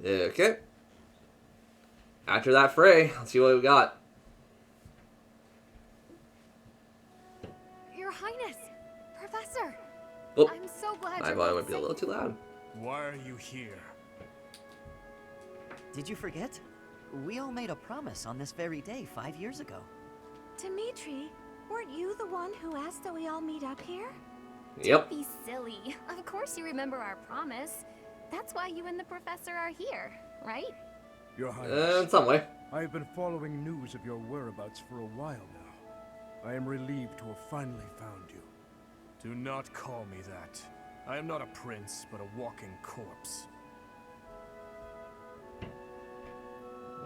Okay. After that fray, let's see what we got. Your Highness, Professor. Oh, I'm so glad my you're volume both might be a safe. little too loud. Why are you here? Did you forget? We all made a promise on this very day 5 years ago. Dimitri, weren't you the one who asked that we all meet up here? Yep. Be silly. Of course you remember our promise. That's why you and the professor are here, right? Your Highness, In some way. I have been following news of your whereabouts for a while now. I am relieved to have finally found you. Do not call me that. I am not a prince, but a walking corpse.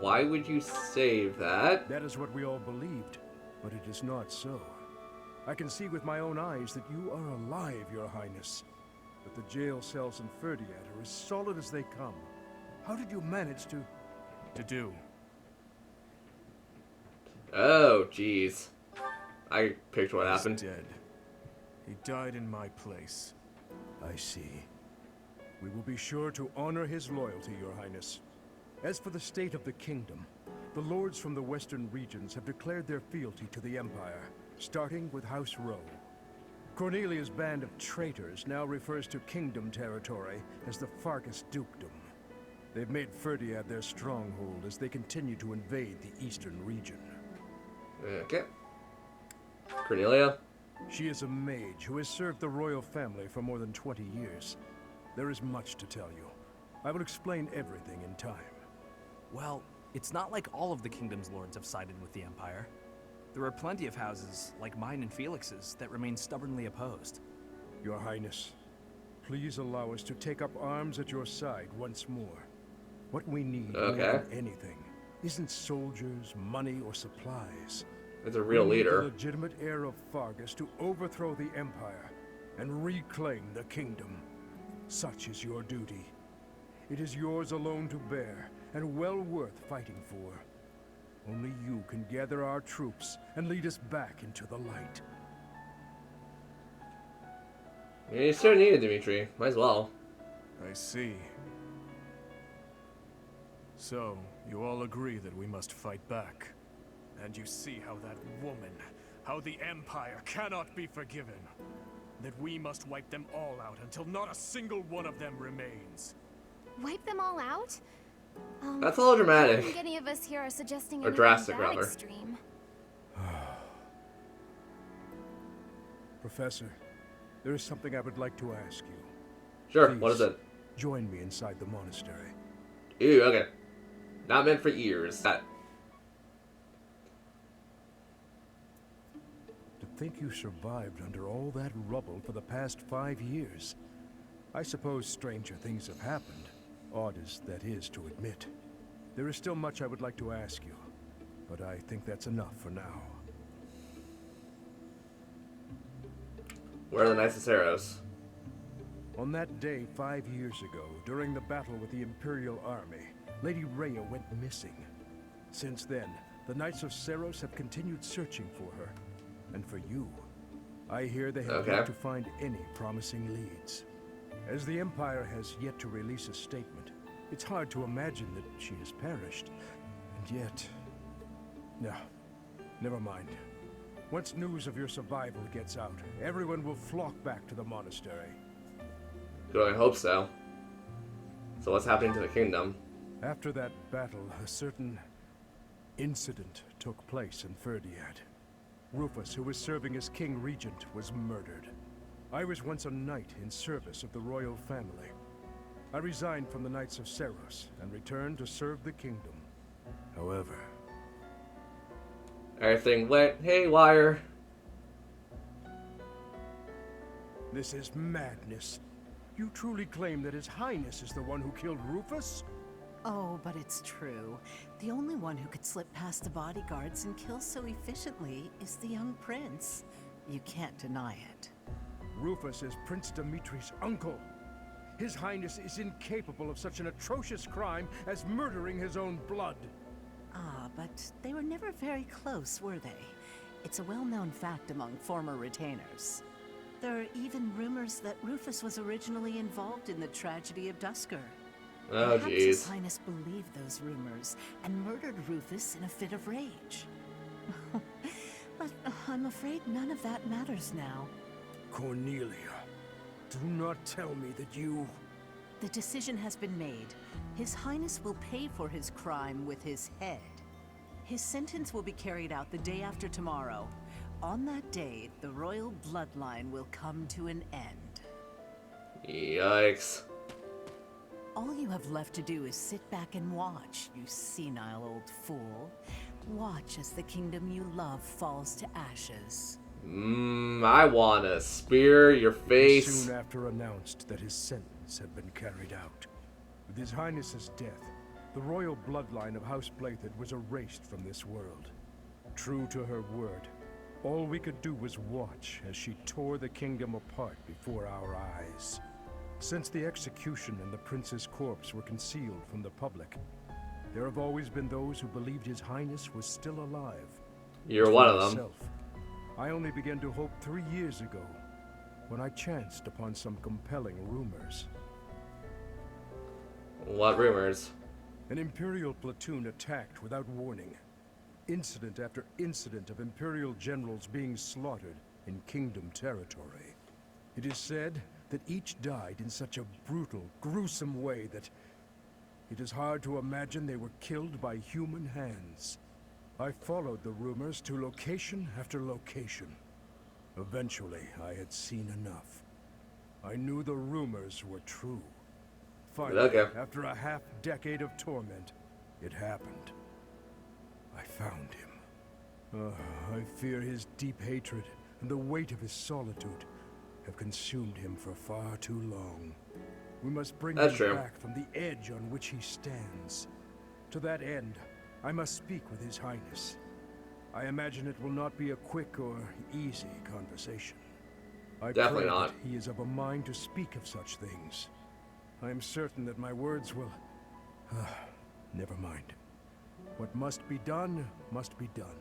Why would you say that? That is what we all believed, but it is not so. I can see with my own eyes that you are alive, Your Highness. But the jail cells in Ferdiad are as solid as they come. How did you manage to do? Oh, jeez. I picture what He's happened. dead. He died in my place. I see. We will be sure to honor his loyalty, Your Highness. As for the state of the kingdom, the lords from the western regions have declared their fealty to the Empire, starting with House Rowe. Cornelia's band of traitors now refers to kingdom territory as the Farkas Dukedom. They've made Ferdiad their stronghold as they continue to invade the eastern region. Okay. Cornelia? She is a mage who has served the royal family for more than 20 years. There is much to tell you. I will explain everything in time. Well, it's not like all of the kingdom's lords have sided with the Empire. There are plenty of houses, like mine and Felix's, that remain stubbornly opposed. Your Highness, please allow us to take up arms at your side once more. What we need more than anything isn't soldiers, money, or supplies. It's a real We need leader. the legitimate heir of Fargus to overthrow the Empire and reclaim the kingdom. Such is your duty. It is yours alone to bear, and well worth fighting for. Only you can gather our troops and lead us back into the light. Yeah, you sure need it, Dimitri. Might as well. I see. So, you all agree that we must fight back. And you see how that woman, how the Empire cannot be forgiven. That we must wipe them all out until not a single one of them remains. Wipe them all out? That's a little I don't dramatic. think any of us here are suggesting Or anything drastic, that rather. extreme. Professor, there is something I would like to ask you. Sure, Please, what is it? join me inside the monastery. Ew, okay. Not meant for ears. That. To think you survived under all that rubble for the past 5 years. I suppose stranger things have happened, odd as that is to admit. There is still much I would like to ask you, but I think that's enough for now. Where are the Knights of Saros? On that day 5 years ago, during the battle with the Imperial Army, Lady Rhea went missing. Since then, the Knights of Saros have continued searching for her. And for you, I hear they have yet to find any promising leads. As the Empire has yet to release a statement, it's hard to imagine that she has perished. And yet... No, never mind. Once news of your survival gets out, everyone will flock back to the monastery. Good, I hope so. So what's happening to the kingdom? After that battle, a certain incident took place in Ferdiad. Rufus, who was serving as King Regent, was murdered. I was once a knight in service of the royal family. I resigned from the Knights of Saros and returned to serve the kingdom. However... Everything went haywire. This is madness. You truly claim that His Highness is the one who killed Rufus? Oh, but it's true. The only one who could slip past the bodyguards and kill so efficiently is the young prince. You can't deny it. Rufus is Prince Dimitri's uncle. His Highness is incapable of such an atrocious crime as murdering his own blood. Ah, but they were never very close, were they? It's a well-known fact among former retainers. There are even rumors that Rufus was originally involved in the tragedy of Dusker. Oh, Perhaps His jeez. Highness believed those rumors and murdered Rufus in a fit of rage. But I'm afraid none of that matters now. Cornelia, do not tell me that you... The decision has been made. His Highness will pay for his crime with his head. His sentence will be carried out the day after tomorrow. On that day, the royal bloodline will come to an end. Yikes. All you have left to do is sit back and watch, you senile old fool. Watch as the kingdom you love falls to ashes. I wanna spear your face. Soon after announced that his sentence had been carried out. With His Highness's death, the royal bloodline of House Blathid was erased from this world. True to her word, all we could do was watch as she tore the kingdom apart before our eyes. Since the execution and the prince's corpse were concealed from the public, there have always been those who believed His Highness was still alive. You're one of them. Myself, I only began to hope 3 years ago, when I chanced upon some compelling rumors. What rumors? An Imperial platoon attacked without warning. Incident after incident of Imperial generals being slaughtered in Kingdom territory. It is said that each died in such a brutal, gruesome way that it is hard to imagine they were killed by human hands. I followed the rumors to location after location. Eventually, I had seen enough. I knew the rumors were true. Finally, Okay. after a half-decade of torment, it happened. I found him. I fear his deep hatred and the weight of his solitude have consumed him for far too long. We must bring That's him true. back from the edge on which he stands. To that end, I must speak with His Highness. I imagine it will not be a quick or easy conversation. I Definitely pray not. that he is of a mind to speak of such things. I am certain that my words will... never mind. What must be done, must be done.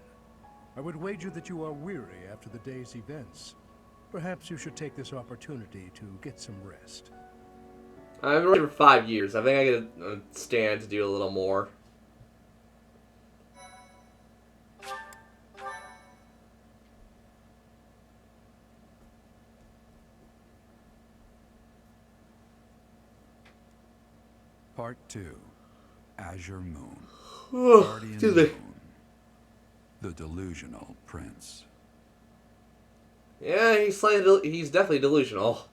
I would wager that you are weary after the day's events. Perhaps you should take this opportunity to get some rest. I've been working for 5 years. I think I could stand to do a little more. Part 2. Azure Moon. Guardian Excuse me. Moon. The Delusional Prince. Yeah, he's definitely delusional.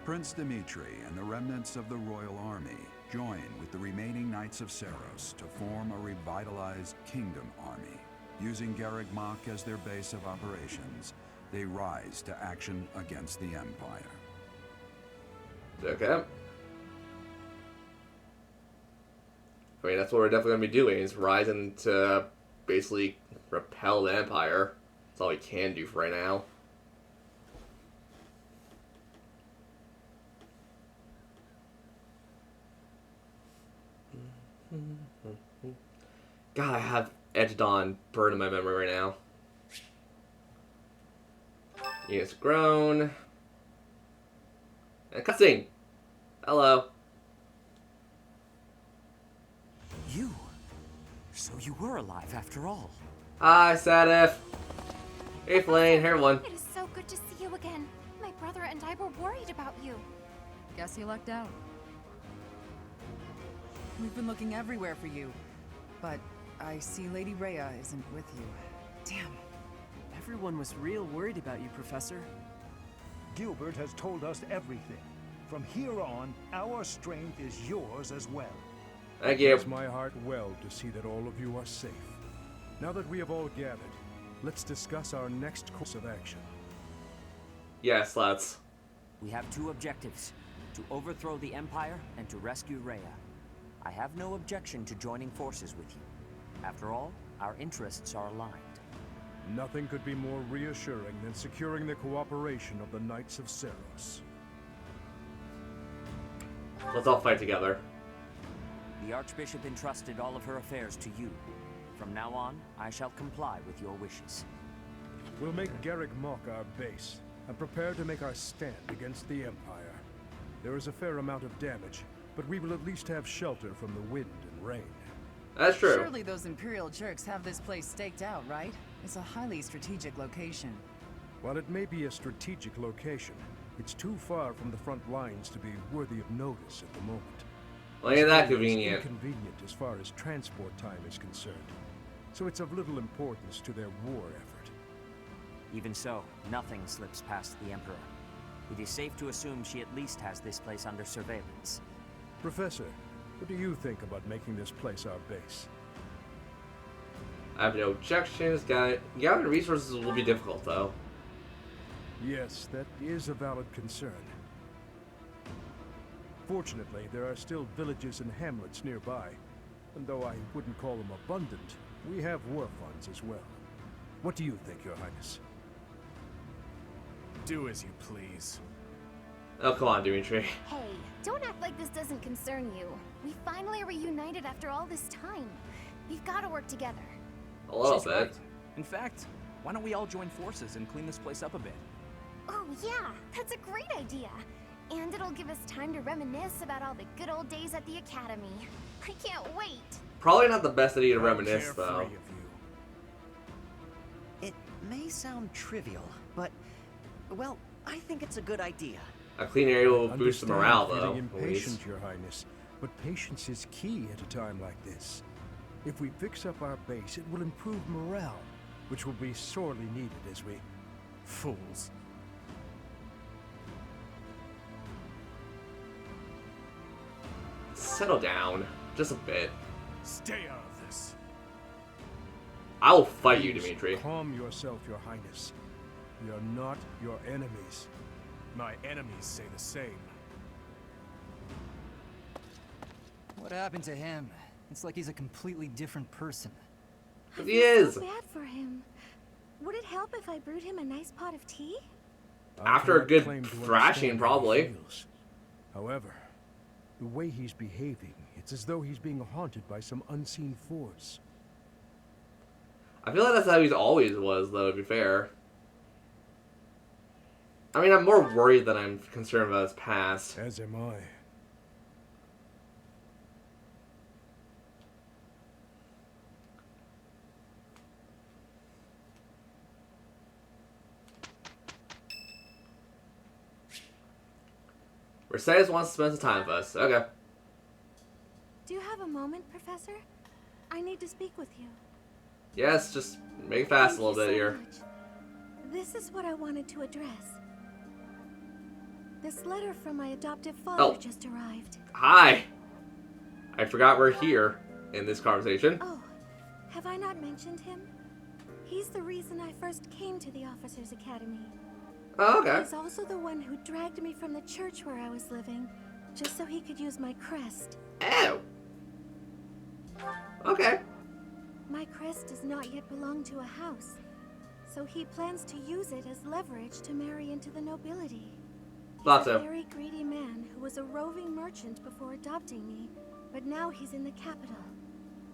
Prince Dimitri and the remnants of the royal army join with the remaining Knights of Seiros to form a revitalized kingdom army. Using Garreg Mach as their base of operations, they rise to action against the Empire. Okay. I mean, that's what we're definitely going to be doing, is rising to basically repel the Empire. That's all we can do for right now. God, I have Edge Dawn burned in my memory right now. Units grown. And cutscene! Hello. You? So you were alive after all. Hi, Sadif. Hey, Flane. Hey, everyone. It is so good to see you again. My brother and I were worried about you. Guess you lucked out. We've been looking everywhere for you, but I see Lady Rhea isn't with you. Damn. Everyone was real worried about you, Professor. Gilbert has told us everything. From here on, our strength is yours as well. Thank It you. does my heart well to see that all of you are safe. Now that we have all gathered, let's discuss our next course of action. Yes, let's. We have two objectives: to overthrow the Empire and to rescue Rhea. I have no objection to joining forces with you. After all, our interests are aligned. Nothing could be more reassuring than securing the cooperation of the Knights of Seiros. Let's all fight together. The Archbishop entrusted all of her affairs to you. From now on, I shall comply with your wishes. We'll make Garreg Mach our base, and prepare to make our stand against the Empire. There is a fair amount of damage, but we will at least have shelter from the wind and rain. That's true. Surely those Imperial jerks have this place staked out, right? It's a highly strategic location. While it may be a strategic location, it's too far from the front lines to be worthy of notice at the moment. Well, ain't that It's convenient? inconvenient as far as transport time is concerned, so it's of little importance to their war effort. Even so, nothing slips past the Emperor. It is safe to assume she at least has this place under surveillance. Professor, what do you think about making this place our base? I have no objections. Gathering resources will be difficult, though. Yes, that is a valid concern. Fortunately, there are still villages and hamlets nearby, and though I wouldn't call them abundant, we have war funds as well. What do you think, Your Highness? Do as you please. Oh, come on, Dimitri. Hey, don't act like this doesn't concern you. We finally reunited after all this time. We've got to work together. A little She's bit. right. In fact, why don't we all join forces and clean this place up a bit? Oh yeah, that's a great idea. And it'll give us time to reminisce about all the good old days at the Academy. I can't wait. Probably not the best idea to How reminisce, carefree though. of you. It may sound trivial, but, well, I think it's a good idea. A clean area will boost the morale, Understand though. feeling At least. impatient, Your Highness, but patience is key at a time like this. If we fix up our base, it will improve morale, which will be sorely needed as we... Fools. Settle down. Just a bit. Stay out of this. I will fight you, Please Dimitri. Calm yourself, Your Highness. We are not your enemies. My enemies say the same. What happened to him? It's like he's a completely different person. I He feel is. so bad for him. Would it help if I brewed him a nice pot of tea? I After a cannot good claim to thrashing, understand how he probably. feels. However, the way he's behaving, it's as though he's being haunted by some unseen force. I feel like that's how he always was, though, to be fair. I mean, I'm more worried than I'm concerned about his past. As am I. Mercedes wants to spend some time with us. Okay. Do you have a moment, Professor? I need to speak with you. Yes, just make it fast a Thank little you bit so here. much. This is what I wanted to address. This letter from my adoptive father just arrived. Hi! I forgot we're here in this conversation. Oh, have I not mentioned him? He's the reason I first came to the Officers' Academy. Oh, okay. He's also the one who dragged me from the church where I was living, just so he could use my crest. Oh! Okay. My crest does not yet belong to a house, so he plans to use it as leverage to marry into the nobility. Thought He's a so. very greedy man who was a roving merchant before adopting me, but now he's in the capital.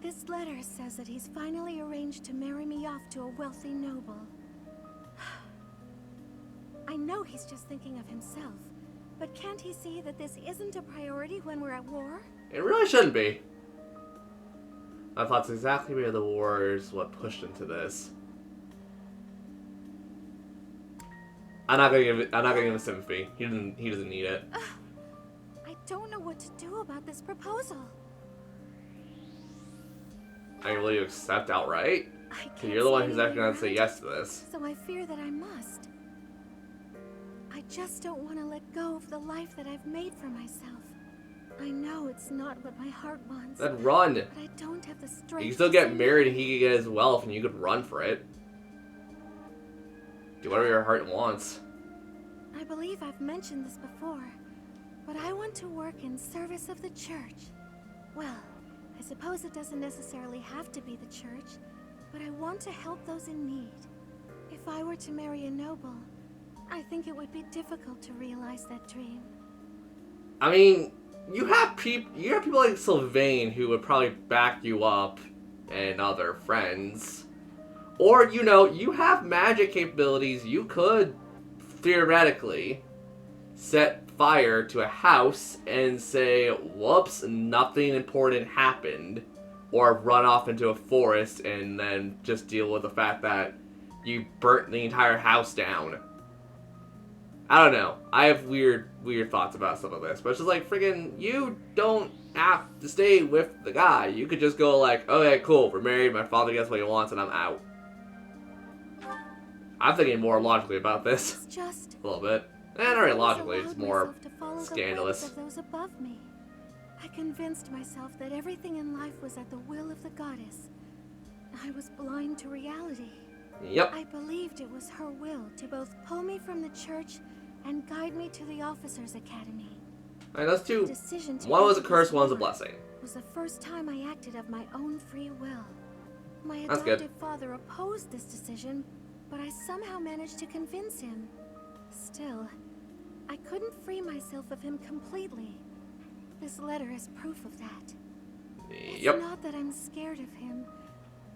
This letter says that he's finally arranged to marry me off to a wealthy noble. I know he's just thinking of himself, but can't he see that this isn't a priority when we're at war? It really shouldn't be. I thought that's exactly where the war is what pushed into this. I'm not gonna give him sympathy. He doesn't need it. I don't know what to do about this proposal. Are you willing to accept outright? I Because can't you're the one see who's any actually gonna say way yes to this. So I fear that I must. I just don't want to let go of the life that I've made for myself. I know it's not what my heart wants. Then run. But I don't have the strength. You can still to get say married no. and he could get his wealth and you could run for it. Do whatever your heart wants. I believe I've mentioned this before, but I want to work in service of the church. Well, I suppose it doesn't necessarily have to be the church, but I want to help those in need. If I were to marry a noble, I think it would be difficult to realize that dream. I mean, you have people like Sylvain who would probably back you up and other friends. Or, you know, you have magic capabilities. You could theoretically set fire to a house and say, whoops, nothing important happened, or run off into a forest and then just deal with the fact that you burnt the entire house down. I don't know. I have weird thoughts about some of this, but it's just like, friggin', you don't have to stay with the guy. You could just go like, okay, cool, we're married, my father gets what he wants, and I'm out. I'm thinking more logically about this. Just a little bit. Not really logically, it's more scandalous. Of those above me. I convinced myself that everything in life was at the will of the goddess. I was blind to reality. Yep. I believed it was her will to both pull me from the church and guide me to the officers' academy. Alright, those two. One was a curse, one was a blessing. It was the first time I acted of my own free will. My That's adoptive good. father opposed this decision, but I somehow managed to convince him. Still, I couldn't free myself of him completely. This letter is proof of that. Yep. It's not that I'm scared of him,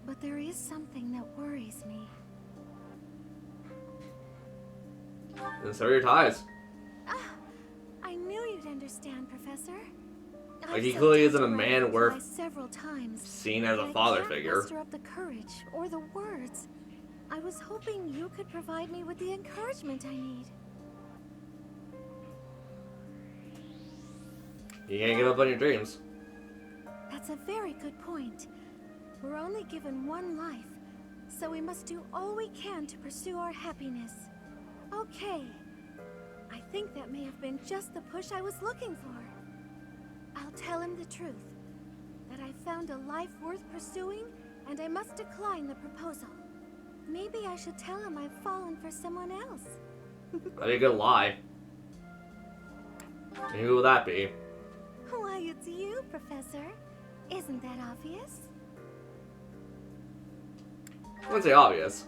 but there is something that worries me. Then sever your ties. I knew you'd understand, Professor. Like, he clearly isn't a man worth several times, seen as a but father I can't figure. muster up the courage or the words. I was hoping you could provide me with the encouragement I need. You can't give up on your dreams. That's a very good point. We're only given one life, so we must do all we can to pursue our happiness. Okay. I think that may have been just the push I was looking for. I'll tell him the truth. That I found a life worth pursuing, and I must decline the proposal. Maybe I should tell him I've fallen for someone else. That'd be a good lie. And who will that be? Why, it's you, Professor. Isn't that obvious? I wouldn't say obvious.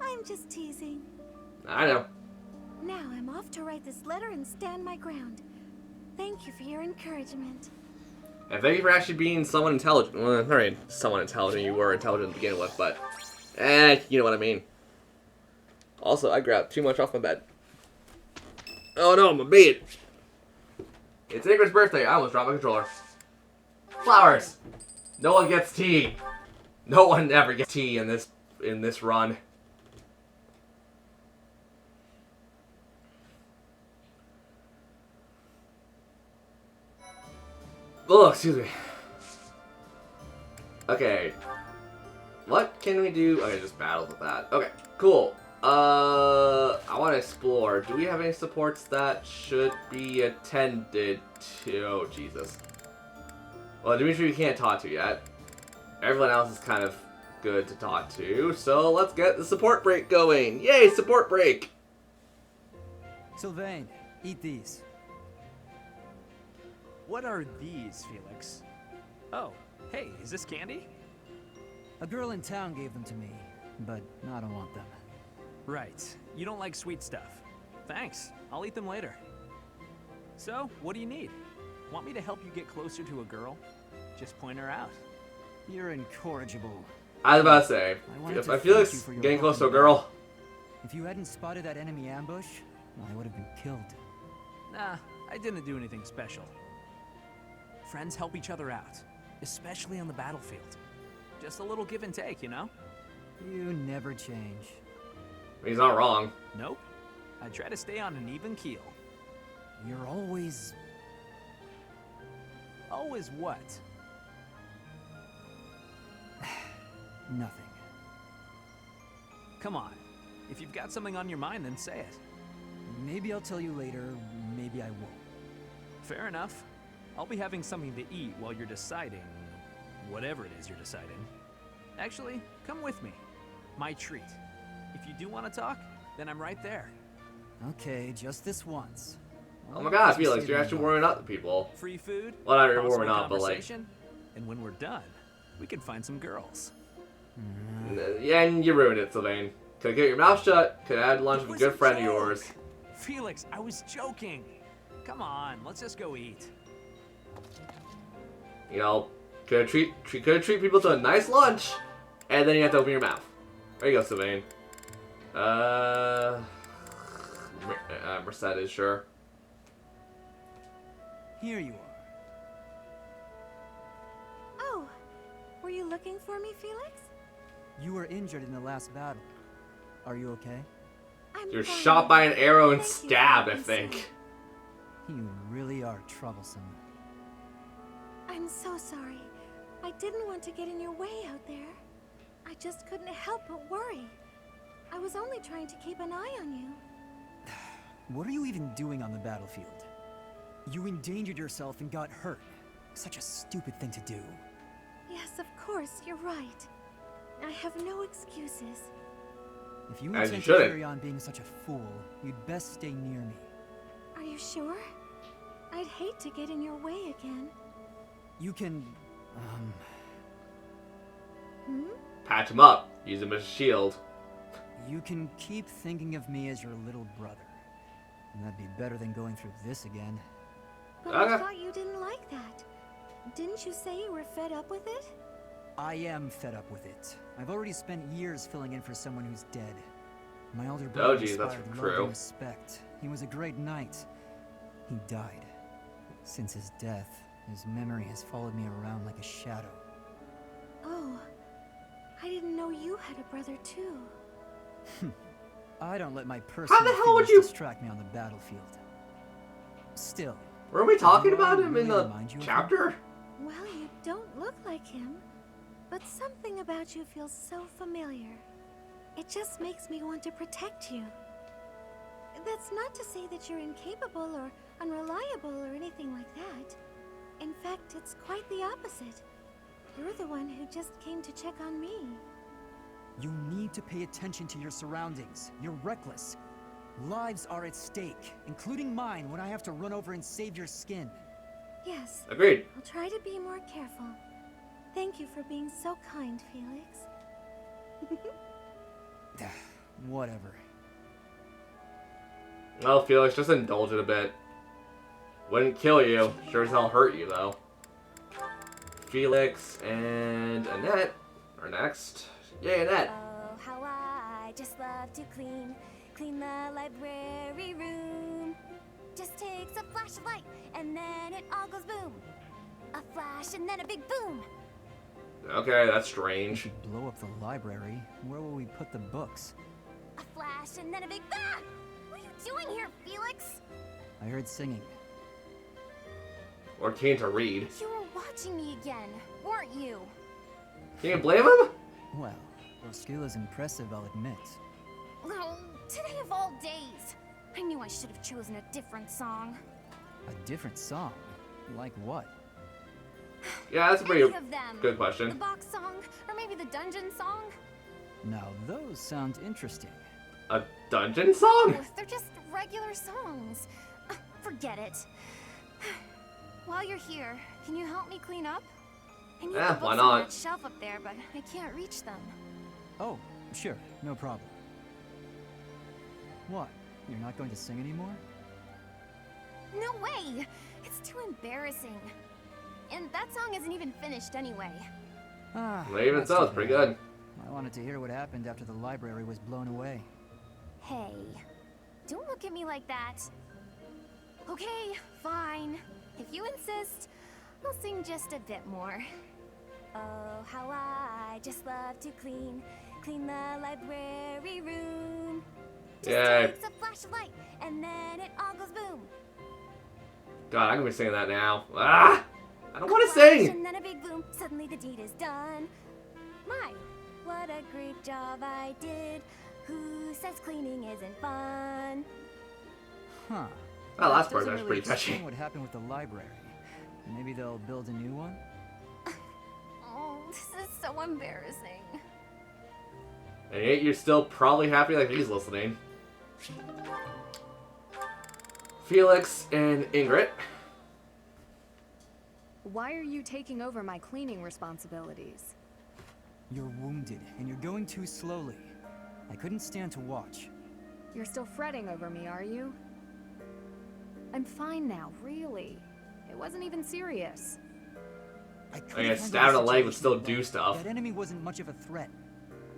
I'm just teasing. I know. Now I'm off to write this letter and stand my ground. Thank you for your encouragement. And thank you for actually being someone intelligent. Well, alright, someone intelligent. You were intelligent to begin with, but... you know what I mean. Also, I grabbed too much off my bed. Oh no, my bed! It's Ingrid's birthday. I almost dropped my controller. Flowers! No one gets tea. No one ever gets tea in this run. Oh, excuse me. Okay. What can we do? Okay, just battles with that. Okay, cool. I want to explore. Do we have any supports that should be attended to? Oh, Jesus. Well, Dimitri we can't talk to yet. Everyone else is kind of good to talk to, so let's get the support break going. Yay, support break! Sylvain, eat these. What are these, Felix? Oh, hey, is this candy? A girl in town gave them to me, but I don't want them. Right. You don't like sweet stuff. Thanks. I'll eat them later. So, what do you need? Want me to help you get closer to a girl? Just point her out. You're incorrigible. I was about to say, if I feel like getting close to a girl... If you hadn't spotted that enemy ambush, I would have been killed. Nah, I didn't do anything special. Friends help each other out, especially on the battlefield. Just a little give and take, you know? You never change. He's not wrong. Nope. I try to stay on an even keel. You're always... Always what? Nothing. Come on. If you've got something on your mind, then say it. Maybe I'll tell you later, maybe I won't. Fair enough. I'll be having something to eat while you're deciding... whatever it is you're deciding. Actually, come with me. My treat. If you do want to talk, then I'm right there. Okay, just this once. Oh my god, Felix, you're actually warming up the people. Free food? Well, not really warming up, but like... And when we're done, we can find some girls. Yeah, and you ruined it, Sylvain. Could get your mouth shut, could have had lunch with a good friend of yours. Felix, I was joking. Come on, let's just go eat. You know, could treat people to a nice lunch, and then you have to open your mouth. There you go, Sylvain. Mercedes, sure. Here you are. Oh, were you looking for me, Felix? You were injured in the last battle. Are you okay? You're shot by an arrow and Thank you for stabbed, I your think. concern. You really are troublesome. I'm so sorry. I didn't want to get in your way out there. I just couldn't help but worry. I was only trying to keep an eye on you. What are you even doing on the battlefield? You endangered yourself and got hurt. Such a stupid thing to do. Yes, of course, you're right. I have no excuses. If you As you intend to shouldn't. carry on being such a fool, you'd best stay near me. Are you sure? I'd hate to get in your way again. You can, Patch him up. Use him as a shield. you can keep thinking of me as your little brother. And that'd be better than going through this again. But I thought you didn't like that. Didn't you say you were fed up with it? I am fed up with it. I've already spent years filling in for someone who's dead. My elder brother geez, that's inspired love true. and respect. He was a great knight. He died. Since his death, his memory has followed me around like a shadow. Oh, I didn't know you had a brother too. I don't let my personal the hell would feelings you- distract me on the battlefield. Still, Were we talking do I about him in really the remind you of him? chapter? Well, you don't look like him, but something about you feels so familiar. It just makes me want to protect you. That's not to say that you're incapable or unreliable or anything like that. In fact, it's quite the opposite. You're the one who just came to check on me. you need to pay attention to your surroundings. You're reckless. Lives are at stake, including mine when I have to run over and save your skin. Yes, Agreed. I'll try to be more careful. Thank you for being so kind, Felix. Whatever. Well, Felix, just indulge it a bit. Wouldn't kill you. Sure as hell hurt you, though. Felix and Annette are next. Yay, Annette. Oh, how I just love to clean the library room. Just takes a flash of light, and then it all goes boom. A flash, and then a big boom. Okay, that's We strange. should blow up the library. Where will we put the books? A flash, and then a big ah! What are you doing here, Felix? I heard singing. Or keen to read. You were watching me again, weren't you? Can't blame him? Well, your skill is impressive, I'll admit. Oh, today of all days. I knew I should have chosen a different song. A different song? Like what? Yeah, that's a pretty Any of them. good The question. box song, or maybe the dungeon song? Now those sound interesting. A dungeon song? Oh, they're just regular songs. Forget it. While you're here, can you help me clean up? I need the why books on not? that shelf up there, but I can't reach them. Oh, sure, no problem. What? You're not going to sing anymore? No way! It's too embarrassing. And that song isn't even finished anyway. Ah, Well, even that's so, too it's pretty bad. good. I wanted to hear what happened after the library was blown away. Hey, don't look at me like that. Okay, fine. If you insist, I'll sing just a bit more. Oh, how I just love to clean the library room. Just Yay. takes a flash of light, and then it all goes boom. God, I'm gonna be singing that now. Ah! I don't want to Flash, sing! and then a big boom. Suddenly the deed is done. My, what a great job I did. Who says cleaning isn't fun? Huh. That last That part doesn't was really pretty touching. explain what happened with the library. Maybe they'll build a new one? Oh, this is so embarrassing. And yet you're still probably happy like he's listening. Felix and Ingrid. Why are you taking over my cleaning responsibilities? You're wounded, and you're going too slowly. I couldn't stand to watch. You're still fretting over me, are you? I'm fine now, really. It wasn't even serious. I could I have guess handled stabbing the a leg would situation still well. do stuff. That enemy wasn't much of a threat.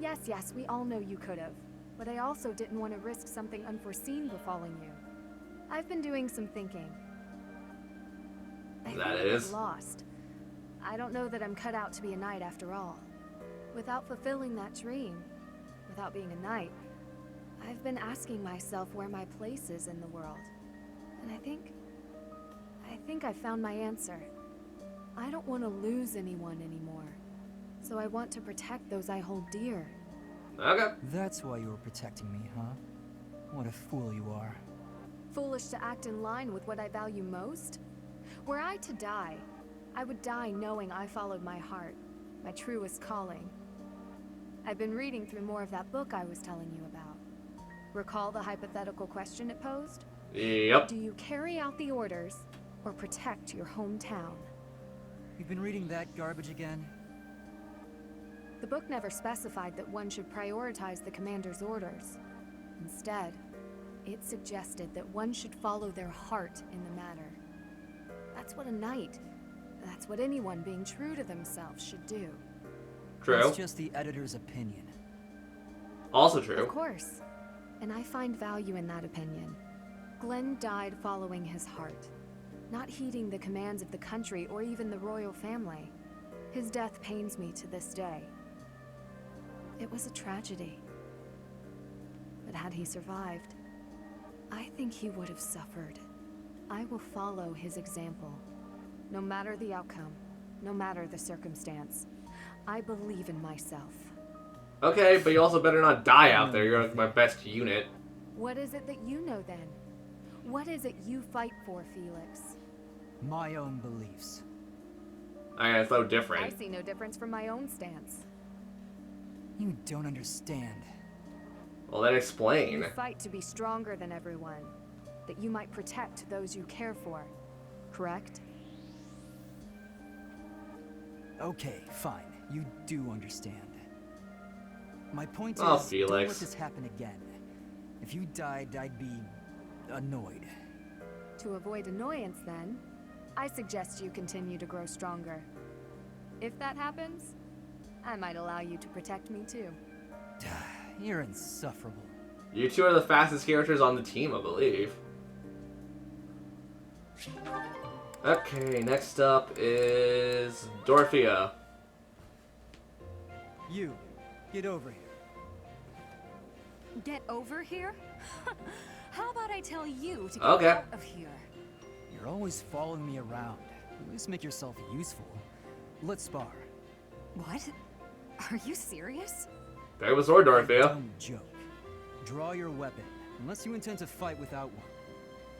Yes, we all know you could have. but I also didn't want to risk something unforeseen befalling you. I've been doing some thinking. I think I get lost. I don't know that I'm cut out to be a knight after all. Without fulfilling that dream, without being a knight, I've been asking myself where my place is in the world. And I think I found my answer. I don't want to lose anyone anymore. So I want to protect those I hold dear. Okay. That's why you were protecting me, huh? What a fool you are. Foolish to act in line with what I value most? Were I to die, I would die knowing I followed my heart, my truest calling. I've been reading through more of that book I was telling you about. Recall the hypothetical question it posed? Yep. Do you carry out the orders or protect your hometown? You've been reading that garbage again? The book never specified that one should prioritize the commander's orders. Instead, it suggested that one should follow their heart in the matter. That's what a knight, that's what anyone being true to themselves should do. True. That's just the editor's opinion. Also true. Of course. And I find value in that opinion. Glenn died following his heart, not heeding the commands of the country or even the royal family. His death pains me to this day. It was a tragedy. But had he survived, I think he would have suffered. I will follow his example. No matter the outcome, no matter the circumstance. I believe in myself. Okay, but you also better not die out there. You're like my best unit. What is it that you know then? What is it you fight for, Felix? My own beliefs. It's so different. I see no difference from my own stance. You don't understand. Well, then explain. You fight to be stronger than everyone, that you might protect those you care for, correct? Okay, fine. You do understand. My point Oh, is, Felix. don't let this happen again. If you died, I'd be annoyed. To avoid annoyance, then, I suggest you continue to grow stronger. If that happens, I might allow you to protect me too. You're insufferable. You two are the fastest characters on the team, I believe. Okay, next up is Dorothea. You, get over here. Get over here? How about I tell you to get out of here? You're always following me around. At least make yourself useful. Let's spar. What? Are you serious? Pick up a sword, Dorothea. Don't joke. Draw your weapon, unless you intend to fight without one.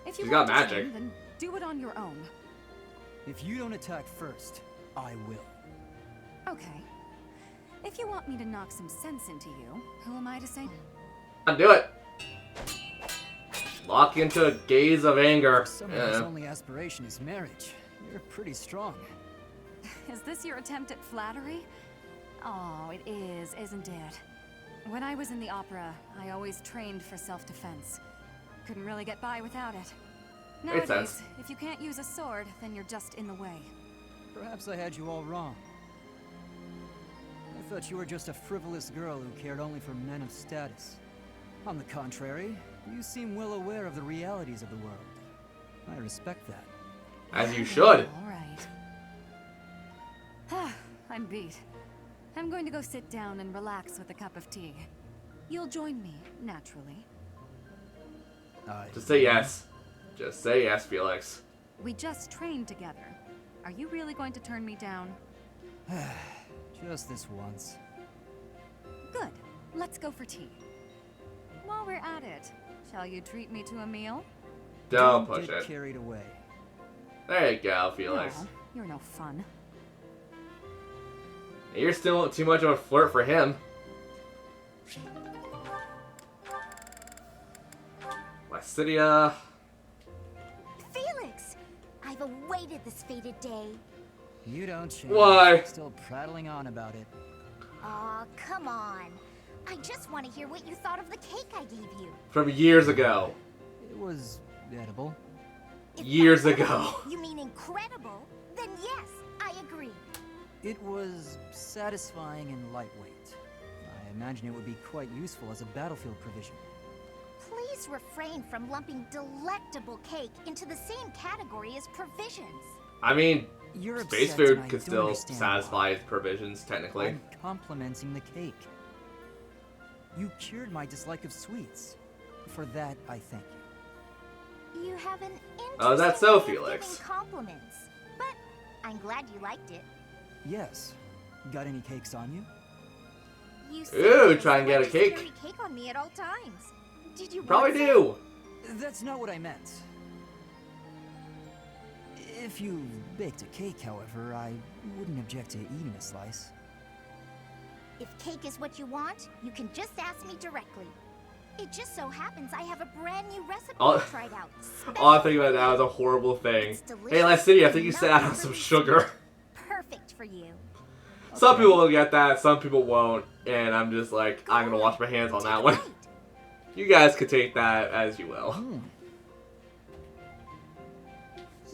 If you She's want got to magic. train, then do it on your own. If you don't attack first, I will. Okay. If you want me to knock some sense into you, who am I to say? I'll do it. Lock into a gaze of anger. Someone whose only aspiration is marriage. You're pretty strong. Is this your attempt at flattery? Oh, it is, isn't it? When I was in the opera, I always trained for self-defense. Couldn't really get by without it. Makes Nowadays, sense. if you can't use a sword, then you're just in the way. Perhaps I had you all wrong. I thought you were just a frivolous girl who cared only for men of status. On the contrary, you seem well aware of the realities of the world. I respect that. As you should. All right. I'm beat. I'm going to go sit down and relax with a cup of tea. You'll join me, naturally. Just say yes. Just say yes, Felix. We just trained together. Are you really going to turn me down? Just this once. Good. Let's go for tea. While we're at it, shall you treat me to a meal? Don't push get it. carried away. There you go, Felix. No, you're no fun. You're still too much of a flirt for him. Westidia. Felix! I've awaited this fated day. You don't change. Why? Still prattling on about it. Aw, come on. I just want to hear what you thought of the cake I gave you. From years ago. It was edible. Years ago. You mean incredible? Then yes, I agree. It was satisfying and lightweight. I imagine it would be quite useful as a battlefield provision. Please refrain from lumping delectable cake into the same category as provisions. I mean, You're space upset, and food I could don't still understand satisfy its provisions, technically. I'm complimenting the cake. You cured my dislike of sweets. For that, I thank you. You have an interesting Oh, that's so, way of Felix. giving compliments, but I'm glad you liked it. Yes. Got any cakes on you? You Ooh, try and get a to cake. carry cake on me at all times. Did you Probably want do. That's not what I meant. If you baked a cake, however, I wouldn't object to eating a slice. If cake is what you want, you can just ask me directly. It just so happens I have a brand new recipe All- I tried out. All I'm thinking about now is a horrible thing. It's delicious Hey, Lacini, I think and you not said add on some overly sugar. Perfect for you. Some people will get that, some people won't, and I'm just like, I'm gonna wash my hands on that one. You guys could take that as you will.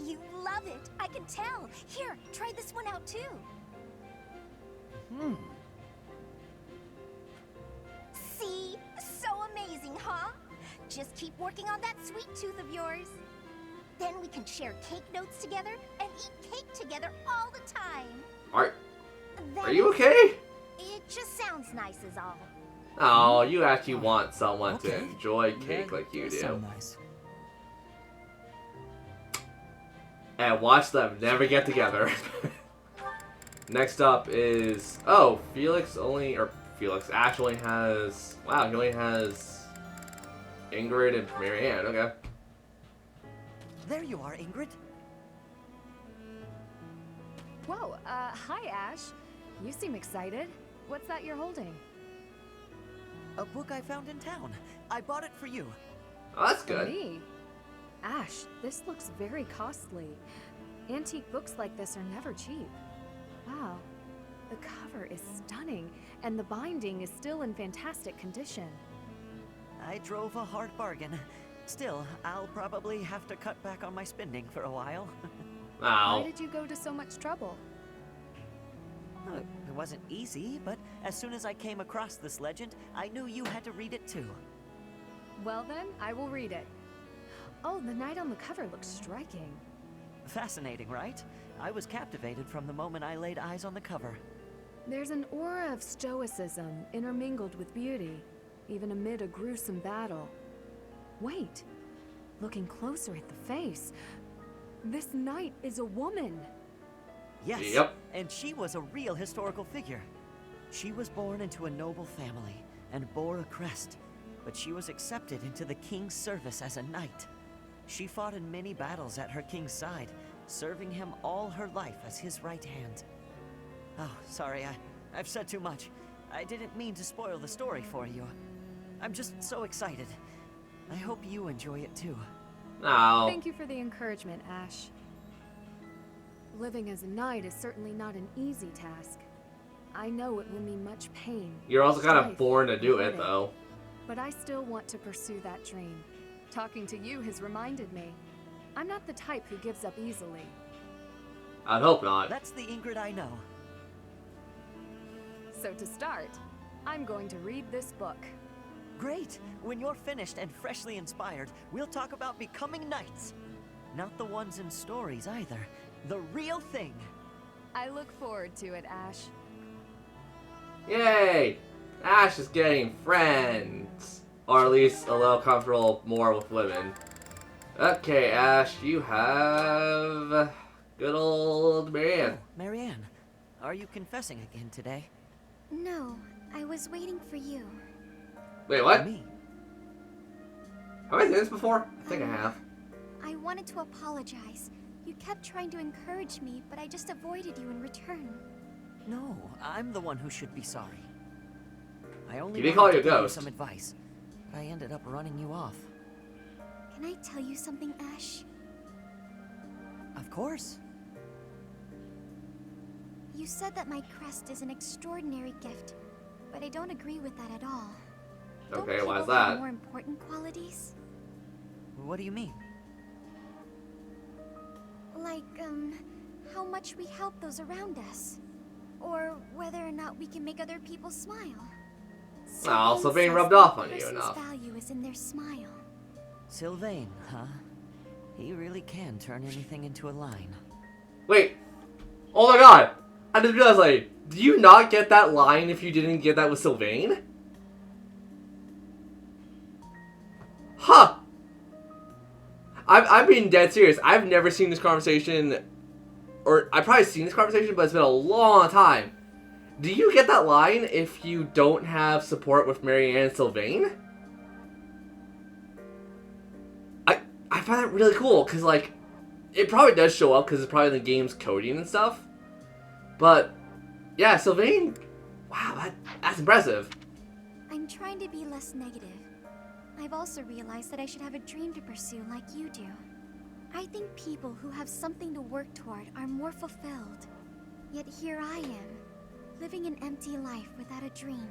You love it. I can tell. Here, try this one out too. See? So amazing, huh? Just keep working on that sweet tooth of yours. Then we can share cake notes together and eat cake together all the time. Are you okay? It just sounds nice is all. Oh, you actually want someone to enjoy cake like you does do. sound nice. And watch them never get together. Next up is... Oh, Ash only has... Wow, he only has... Ingrid and Marianne, okay. There you are, Ingrid. Whoa, hi Ash. You seem excited. What's that you're holding? A book I found in town. I bought it for you. Oh, that's For good. me? Ash, this looks very costly. Antique books like this are never cheap. Wow, the cover is stunning, and the binding is still in fantastic condition. I drove a hard bargain. Still, I'll probably have to cut back on my spending for a while. Why did you go to so much trouble? It wasn't easy, but as soon as I came across this legend, I knew you had to read it too. Well then, I will read it. Oh, the knight on the cover looks striking. Fascinating, right? I was captivated from the moment I laid eyes on the cover. There's an aura of stoicism intermingled with beauty, even amid a gruesome battle. Wait, looking closer at the face, this knight is a woman. Yes, Yep. and she was a real historical figure. She was born into a noble family and bore a crest, but she was accepted into the king's service as a knight. She fought in many battles at her king's side, serving him all her life as his right hand. Oh, sorry, I've said too much. I didn't mean to spoil the story for you. I'm just so excited. I hope you enjoy it too. No. Thank you for the encouragement, Ash. Living as a knight is certainly not an easy task. I know it will mean much pain. You're also kind of strife, born to do and it, heartache. though. But I still want to pursue that dream. Talking to you has reminded me. I'm not the type who gives up easily. I'd hope not. That's the Ingrid I know. So to start, I'm going to read this book. Great! When you're finished and freshly inspired, we'll talk about becoming knights. Not the ones in stories either. The real thing. I look forward to it, Ash. Yay! Ash is getting friends. Or at least a little comfortable more with women. Okay, Ash, you have... good old Marianne. Oh, Marianne, are you confessing again today? No, I was waiting for you. Wait, what? Me? Have I seen this before? I think I have. I wanted to apologize. You kept trying to encourage me, but I just avoided you in return. No, I'm the one who should be sorry. I only Did he wanted call to you a give ghost? some advice, but I ended up running you off. Can I tell you something, Ash? Of course. You said that my crest is an extraordinary gift, but I don't agree with that at all. Okay, don't why is people have that? more important qualities? What do you mean? Like, how much we help those around us. Or whether or not we can make other people smile. Oh, Sylvain Sylvain says rubbed that off on a you person's enough. value is in their smile. Sylvain, huh? He really can turn anything into a line. Wait. Oh my god. I just realized, like, do you not get that line if you didn't get that with Sylvain? Huh. I'm being dead serious. I've never seen this conversation, or I've probably seen this conversation, but it's been a long time. Do you get that line if you don't have support with Marianne and Sylvain? I find that really cool, because, like, it probably does show up, because it's probably in the game's coding and stuff. But, yeah, Sylvain, wow, that's impressive. I'm trying to be less negative. I've also realized that I should have a dream to pursue like you do. I think people who have something to work toward are more fulfilled. Yet here I am, living an empty life without a dream.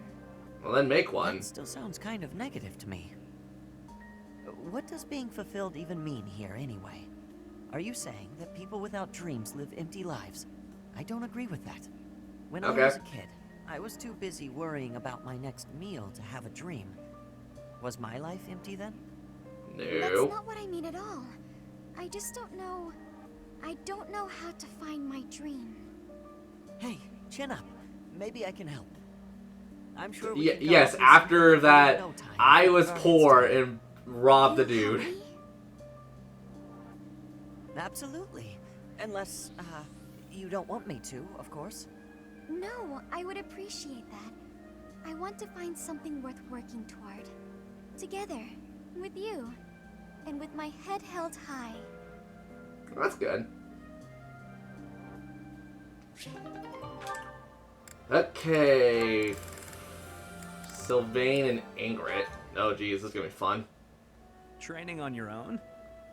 Well, then make one. That still sounds kind of negative to me. What does being fulfilled even mean here, anyway? Are you saying that people without dreams live empty lives? I don't agree with that. When I was a kid, I was too busy worrying about my next meal to have a dream. Was my life empty then? No. That's not what I mean at all. I just don't know... I don't know how to find my dream. Hey, chin up. Maybe I can help. I'm sure yes, after that, I was poor and robbed the dude. Absolutely. Unless, you don't want me to, of course. No, I would appreciate that. I want to find something worth working toward. Together, with you, and with my head held high. That's good. Okay. Sylvain and Ingrid. Oh geez, this is gonna be fun. Training on your own?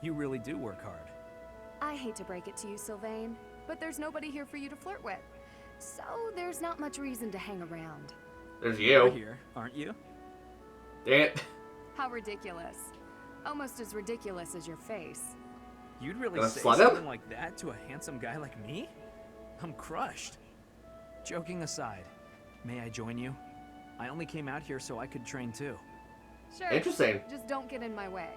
You really do work hard. I hate to break it to you, Sylvain, but there's nobody here for you to flirt with. So there's not much reason to hang around. There's You're you. here, aren't you? Dang it. How ridiculous. Almost as ridiculous as your face. You'd really Gonna say slut him? something like that to a handsome guy like me? I'm crushed. Joking aside, may I join you? I only came out here so I could train too. Sure. Interesting. Just don't get in my way.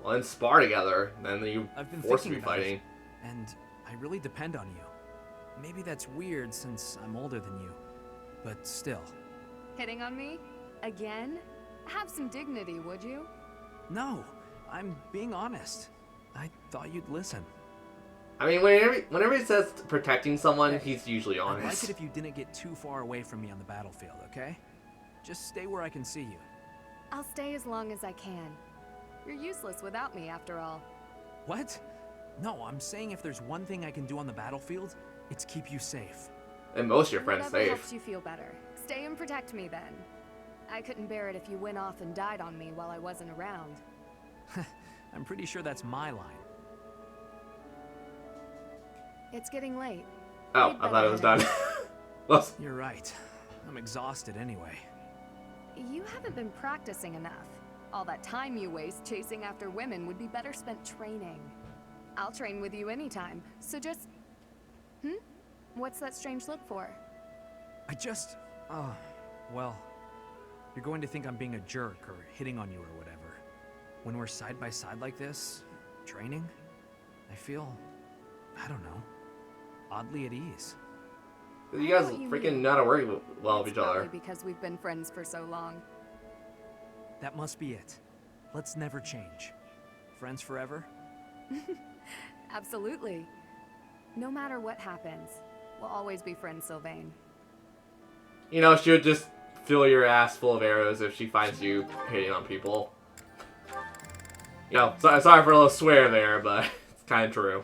Well, then spar together, then you I've been force me thinking about it, fighting. and I really depend on you. Maybe that's weird since I'm older than you, but still. Hitting on me? Again? Have some dignity, would you? No, I'm being honest. I thought you'd listen. I mean, whenever he says protecting someone, he's usually I'd like honest. it if you didn't get too far away from me on the battlefield, okay? Just stay where I can see you. I'll stay as long as I can. You're useless without me, after all. What? No, I'm saying if there's one thing I can do on the battlefield, it's keep you safe. And most of your friends Whatever safe. helps you feel better. Stay and protect me then. I couldn't bear it if you went off and died on me while I wasn't around. I'm pretty sure that's my line. It's getting late. Oh, I thought it was done. Whoops. You're right. I'm exhausted anyway. You haven't been practicing enough. All that time you waste chasing after women would be better spent training. I'll train with you anytime, so just... What's that strange look for? I just... well... You're going to think I'm being a jerk or hitting on you or whatever. When we're side by side like this, training, I feel... I don't know. Oddly at ease. You guys what you freaking mean. know how to work well with It's each other. probably because we've been friends for so long. That must be it. Let's never change. Friends forever? Absolutely. No matter what happens, we'll always be friends, Sylvain. You know, she would just fill your ass full of arrows if she finds you hitting on people. You know, sorry for a little swear there, but it's kind of true.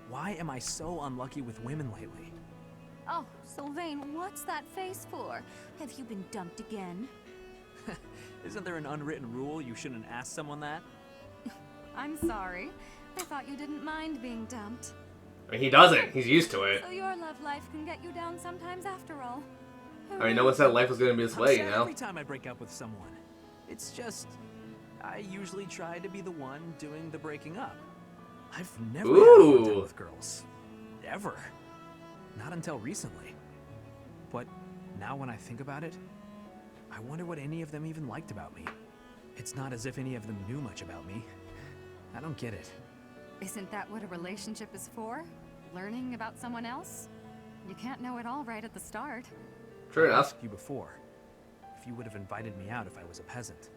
Why am I so unlucky with women lately? Oh, Sylvain, what's that face for? Have you been dumped again? Isn't there an unwritten rule you shouldn't ask someone that? I'm sorry. I thought you didn't mind being dumped. I mean, he doesn't. He's used to it. So your love life can get you down sometimes after all. I mean, no one said life was going to be this I'm way, sad you know? every time I break up with someone. It's just... I usually try to be the one doing the breaking up. I've never had a hard time with girls. Ever. Not until recently. But now when I think about it, I wonder what any of them even liked about me. It's not as if any of them knew much about me. I don't get it. Isn't that what a relationship is for? Learning about someone else? You can't know it all right at the start. True I enough. asked you before if you would have invited me out if I was a peasant.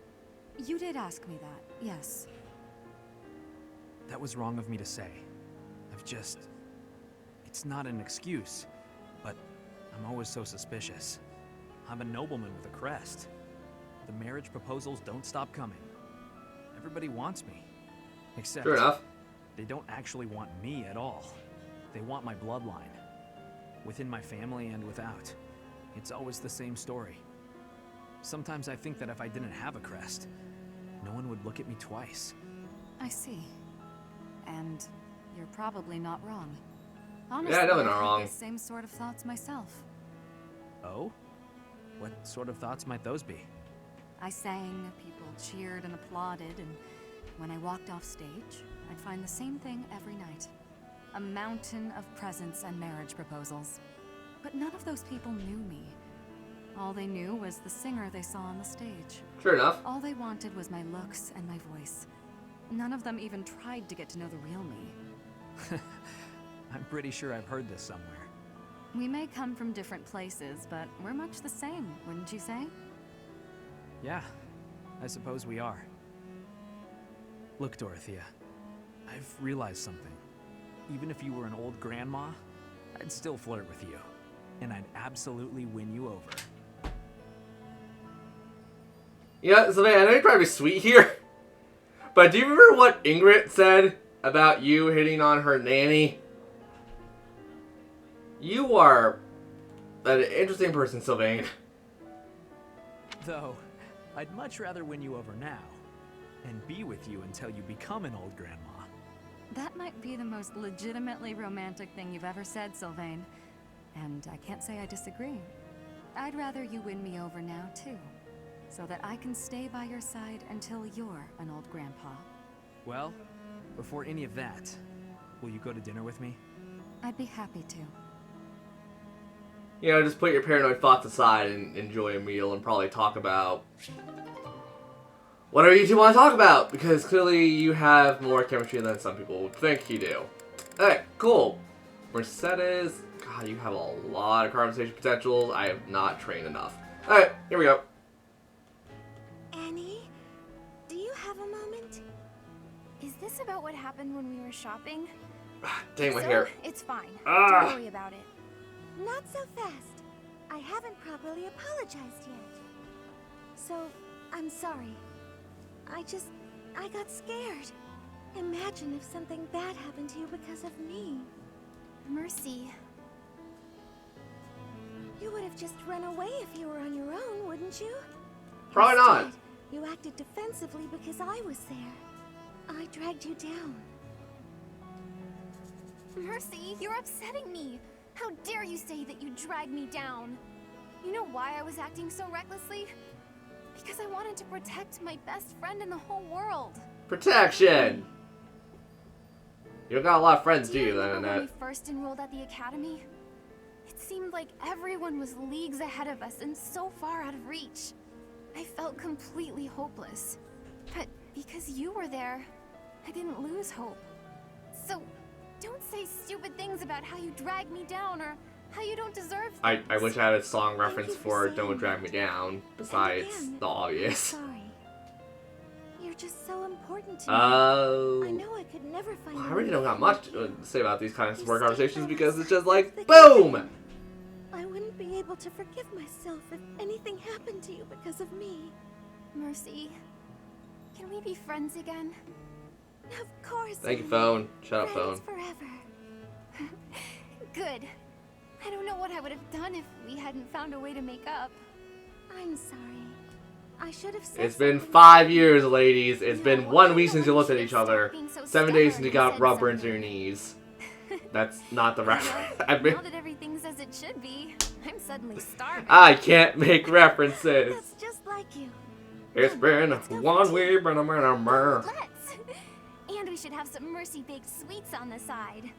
You did ask me that, yes. That was wrong of me to say. It's not an excuse, but I'm always so suspicious. I'm a nobleman with a crest. The marriage proposals don't stop coming. Everybody wants me. Except True enough. they don't actually want me at all. They want my bloodline. Within my family and without. It's always the same story. Sometimes I think that if I didn't have a crest, no one would look at me twice. I see. And you're probably not wrong. Honestly, Yeah, definitely I've not had wrong. the same sort of thoughts myself. Oh? What sort of thoughts might those be? I sang, people cheered and applauded, and when I walked off stage, I'd find the same thing every night. A mountain of presents and marriage proposals. But none of those people knew me. All they knew was the singer they saw on the stage. True enough. All they wanted was my looks and my voice. None of them even tried to get to know the real me. I'm pretty sure I've heard this somewhere. We may come from different places, but we're much the same, wouldn't you say? Yeah, I suppose we are. Look, Dorothea, I've realized something. Even if you were an old grandma, I'd still flirt with you. And I'd absolutely win you over. Yeah, so man, I know you're trying to be sweet here. But do you remember what Ingrid said about you hitting on her nanny? You are an interesting person, Sylvain. Though, I'd much rather win you over now. And be with you until you become an old grandma. That might be the most legitimately romantic thing you've ever said, Sylvain. And I can't say I disagree. I'd rather you win me over now, too. So that I can stay by your side until you're an old grandpa. Well, before any of that, will you go to dinner with me? I'd be happy to. You know, just put your paranoid thoughts aside and enjoy a meal and probably talk about whatever you two want to talk about, because clearly you have more chemistry than some people would think you do. Alright, cool. Mercedes, God, you have a lot of conversation potential. I have not trained enough. Alright, here we go. Annie, do you have a moment? Is this about what happened when we were shopping? Dang my So, hair. it's fine. Ah. Don't worry about it. Not so fast. I haven't properly apologized yet. So, I'm sorry. I got scared. Imagine if something bad happened to you because of me. Mercy. You would have just run away if you were on your own, wouldn't you? Probably not. Instead, you acted defensively because I was there. I dragged you down. Mercy, you're upsetting me. How dare you say that you dragged me down? You know why I was acting so recklessly? Because I wanted to protect my best friend in the whole world. Protection! You don't got a lot of friends, do you, then, remember when we Annette? first enrolled at the academy? It seemed like everyone was leagues ahead of us and so far out of reach. I felt completely hopeless. But because you were there, I didn't lose hope. So, don't say stupid things about how you dragged me down or how you don't deserve things. I wish I had a song reference for saying Don't Drag Me Down, besides again, the obvious. Sorry. You're just so important to me. Oh. I know I could never find I really don't got much to say about these kind of You support stayed conversations by my because it's side just like, thick and BOOM! thin. I wouldn't be able to forgive myself if anything happened to you because of me. Mercy, can we be friends again? Of course. Thank you, Annie. phone. Shut up, phone. Friends forever. Good. I don't know what I would have done if we hadn't found a way to make up. I'm sorry. I should have said It's been something. 5 years, ladies. It's been No, 1 I week know since you you looked at should each have other. stopped being so 7 days since stubborn you and got said rub burns in something. your knees. That's not the reference. I mean, Now that everything's as it should be, I'm suddenly starving. I can't make references. That's just like you. It's been 1 week, but I'm Let's! And we should have some Mercy baked sweets on the side.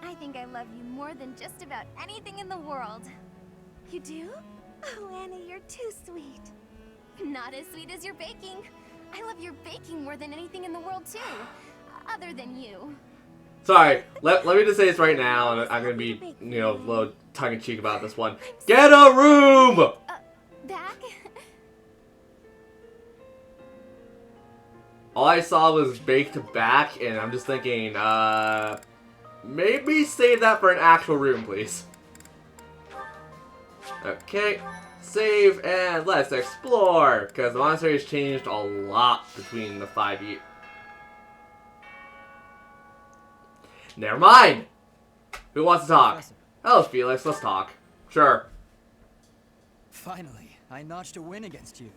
I think I love you more than just about anything in the world. You do? Oh, Annie, you're too sweet. Not as sweet as your baking. I love your baking more than anything in the world, too. Other than you. Sorry, let me just say this right now, and I'm gonna be, you know, a little tongue-in-cheek about this one. Get a room! Back? All I saw was baked back, and I'm just thinking, maybe save that for an actual room, please. Okay, save, and let's explore, because the monastery has changed a lot between the 5 years. Never mind! Who wants to talk? Professor. Hello, Felix, let's talk. Sure. Finally, I notched a win against you.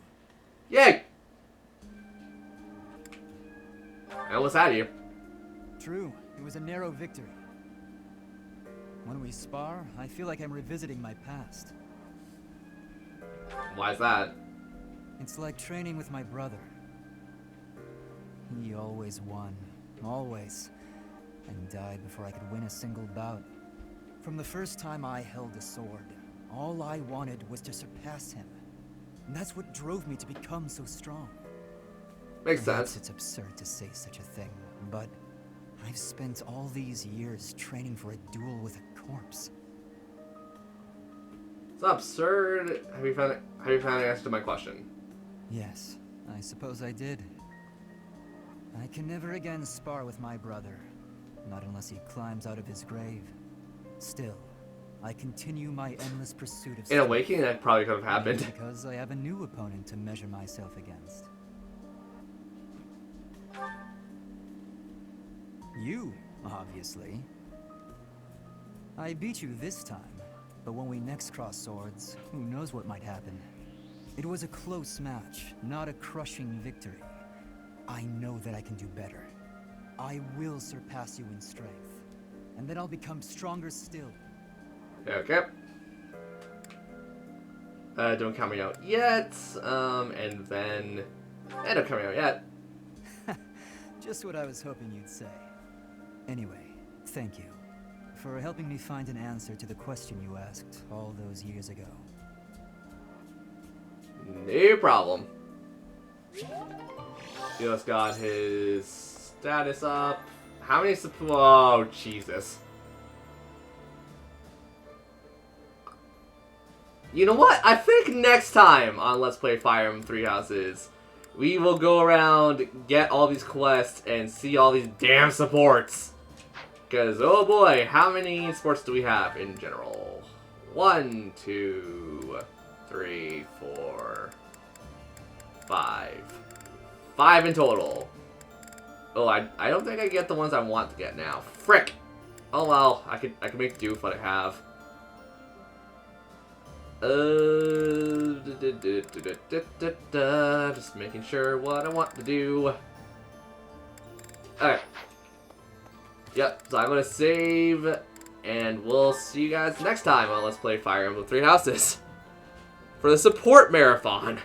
Yay! And what's that, you? True, it was a narrow victory. When we spar, I feel like I'm revisiting my past. Why's that? It's like training with my brother. He always won. Always. And died before I could win a single bout. From the first time I held a sword, all I wanted was to surpass him. And that's what drove me to become so strong. Makes sense. It's absurd to say such a thing, but I've spent all these years training for a duel with a corpse. It's absurd. Have you found an answer to my question? Yes, I suppose I did. I can never again spar with my brother. Not unless he climbs out of his grave. Still, I continue my endless pursuit of In Awakening, that probably could have happened. Maybe because I have a new opponent to measure myself against. You, obviously. I beat you this time, but when we next cross swords, who knows what might happen. It was a close match, not a crushing victory. I know that I can do better. I will surpass you in strength, and then I'll become stronger still. Okay. Don't count me out yet. And then... don't count me out yet. Just what I was hoping you'd say. Anyway, thank you for helping me find an answer to the question you asked all those years ago. No problem. He just got his status up. How many oh, Jesus. You know what? I think next time on Let's Play Fire Emblem Three Houses, we will go around, get all these quests, and see all these damn supports. Because, oh boy, how many supports do we have in general? 1, 2, 3, 4, 5. 5 in total. Oh, I don't think I get the ones I want to get now. Frick! Oh well, I could make do with what I have. Just making sure what I want to do. Okay. Yep, so I'm gonna save, and we'll see you guys next time on Let's Play Fire Emblem Three Houses for the support marathon.